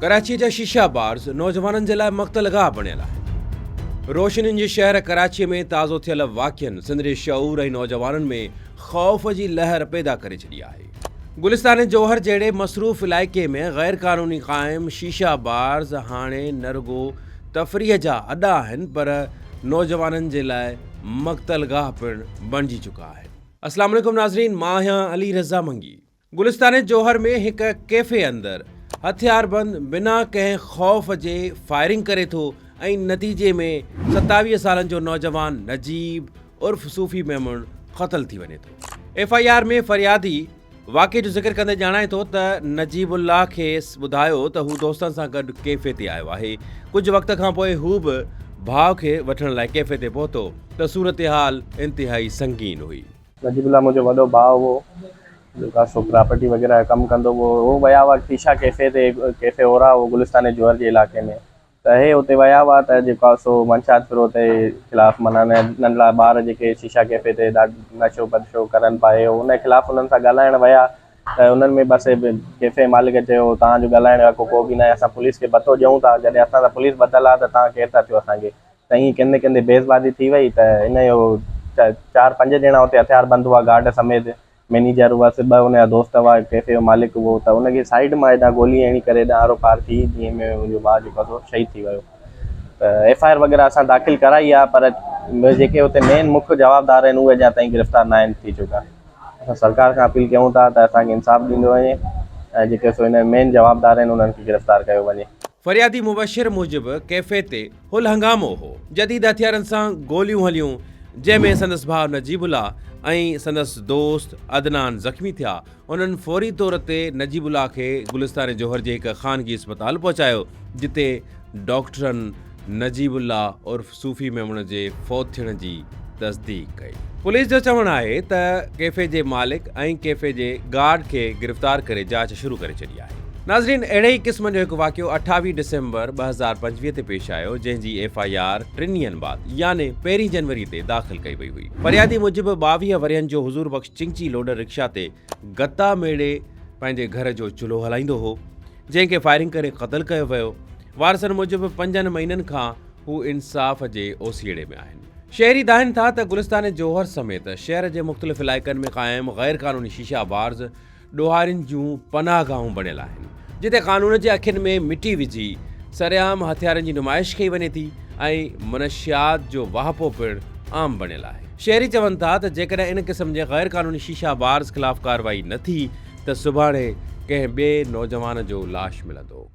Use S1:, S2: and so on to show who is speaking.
S1: कराची जा शीशा बार्स नौजवाननि जे लाइ मक़्तलगाह बणियल आहे। रोशनियुनि जे शहर कराची में ताज़ो थियल वाक़िअनि सिंध जे शऊर ऐं नौजवाननि में ख़ौफ़ जी लहर पैदा करे छॾी आहे। गुलिस्तान जौहर जहिड़े मसरूफ़ इलाइक़े में ग़ैर क़ानूनी क़ाइम शीशा बार्स हाणे न रुॻो तफ़रीह जा अॾा आहिनि पर नौजवाननि जे लाइ मक़्तलगाह पिणु बणिजी चुका आहिनि। अस्सलाम वालेकुम नाज़रीन, मां आहियां अली रज़ा मंगी। गुलिस्तान जौहर में हिक कैफ़े अंदरि हथियारबंद बिना कंहिं ख़ौफ़ जे फायरिंग करे थो ऐं नतीजे में 27 सालनि जो नौजवान नजीब उर्फ़ सूफ़ी मेमून क़तल थी वञे थो। FIR में फ़रियादी वाक़े जो ज़िक्र कंदे ॼाणाए थो त नजीबुल्लाह खे ॿुधायो त हू दोस्तनि सां गॾु कैफ़े ते आयो आहे। कुझु वक़्त खां पोइ हू बि भाउ खे वठण लाइ कैफ़े ते पहुतो त सूरत-ए-हाल इंतिहाई संगीन हुई।
S2: नजीबुल्लाह मुंहिंजो वॾो भाउ हो जेका सो प्रॉपर्टी वग़ैरह जो कमु कंदो हो विया हुआ शीशा कैफ़े ते, कैफ़े ओरा हो गुलिस्तान जौहर जे इलाइक़े में। त हे हुते विया हुआ त जेको आहे सो मंशात फिरोत जे ख़िलाफ़ु माना नंढड़ा ॿार जेके शीशा कैफ़े ते नशो बदशो करनि पाए हुन ख़िलाफ़ु उन्हनि सां ॻाल्हाइण विया त उन्हनि में बसि कैफ़े मालिक चयो तव्हांजो ॻाल्हाइण को बि न आहे, असां पुलिस खे पतो ॾियूं था। जॾहिं असां त पुलिस बतल आहे त तव्हां केरु था थियो असांखे। त ईअं कंदे कंदे बेज़बाज़ी थी वई त इन जो 4-5 ॼणा हुते हथियारबंद हुआ गार्ड समेत। मैनेजर हुअसि, 2 हुनजा दोस्त हुआ, कैफ़े जो मालिक हुओ। त उनखे साइड मां हेॾां गोली हणी करे हेॾां आरो पार थी जीअं में मुंहिंजो भाउ जेको आहे सो शहीद थी वियो। त FIR वग़ैरह असां दाख़िल कराई आहे पर जेके हुते मेन मुख्य जवाबदार आहिनि उहे अञा ताईं गिरफ़्तार न आहिनि थी चुका। असां सरकार खां अपील कयूं था त असांखे इंसाफ़ ॾींदो वञे ऐं जेके सो हिन मेन जवाबदार आहिनि उन्हनि खे गिरफ़्तार कयो वञे।
S1: फ़रियादी मुबशिर मूजिबि कैफ़े ते हुल हंगामो हो। जदीद हथियारनि सां गोलियूं हलियूं जंहिंमें संदसि भाउ नजीबुल्लाह ऐं संदसि दोस्त अदनान ज़ख़्मी थिया। उन्हनि फौरी तौर ते नजीबुल्लाह खे गुलिस्तान जौहर जे हिकु ख़ानगी अस्पताल पहुचायो जिते डॉक्टरनि नजीबुल्लाह उर्फ़ सूफ़ी मेमून जे फ़ौत थियण जी तस्दीक कई। पुलिस जो चवणु आहे त कैफ़े जे मालिक ऐं कैफ़े जे गार्ड खे गिरफ़्तार करे जांच शुरू करे छॾी आहे। नाज़रीन, अहिड़े ई क़िस्म जो हिकु वाक़ियो 28 डिसेंबर 2025 ते पेश आयो जंहिंजी FIR 3 ॾींहंनि बाद याने 1 जनवरी ते दाख़िल कई वई हुई। फ़रियादी मूजिबि 22 वरियनि जो हुज़ूर बख़्श चिंची लोडर रिक्शा ते गत्ता मेड़े पंहिंजे घर जो चुल्हो हलाईंदो हो जंहिंखे फायरिंग करे क़तल कयो वियो। वारसनि मूजिबि 5 महीननि खां हू इंसाफ़ जे ओसीड़े में आहिनि। शहरी दाहिनि था त गुलिस्तान जौहर समेत शहर जे मुख़्तलिफ़ इलाइक़नि में क़ाइम ग़ैर क़ानूनी शीशा बार्स ॾोहारियुनि जूं पनाहगाहूं बणियल आहिनि जिते क़ानून जे अखियुनि में मिटी विझी सरेआम हथियारनि जी नुमाइश कई वञे थी ऐं मनशियात जो वाहिपो पिणु आम बणियल आहे। शहरी चवनि था त जेकॾहिं इन क़िस्म जे ग़ैर क़ानूनी शीशा बार्स ख़िलाफ़ु कार्रवाई न थी त सुभाणे कंहिं ॿिए नौजवान जो लाश मिलंदो।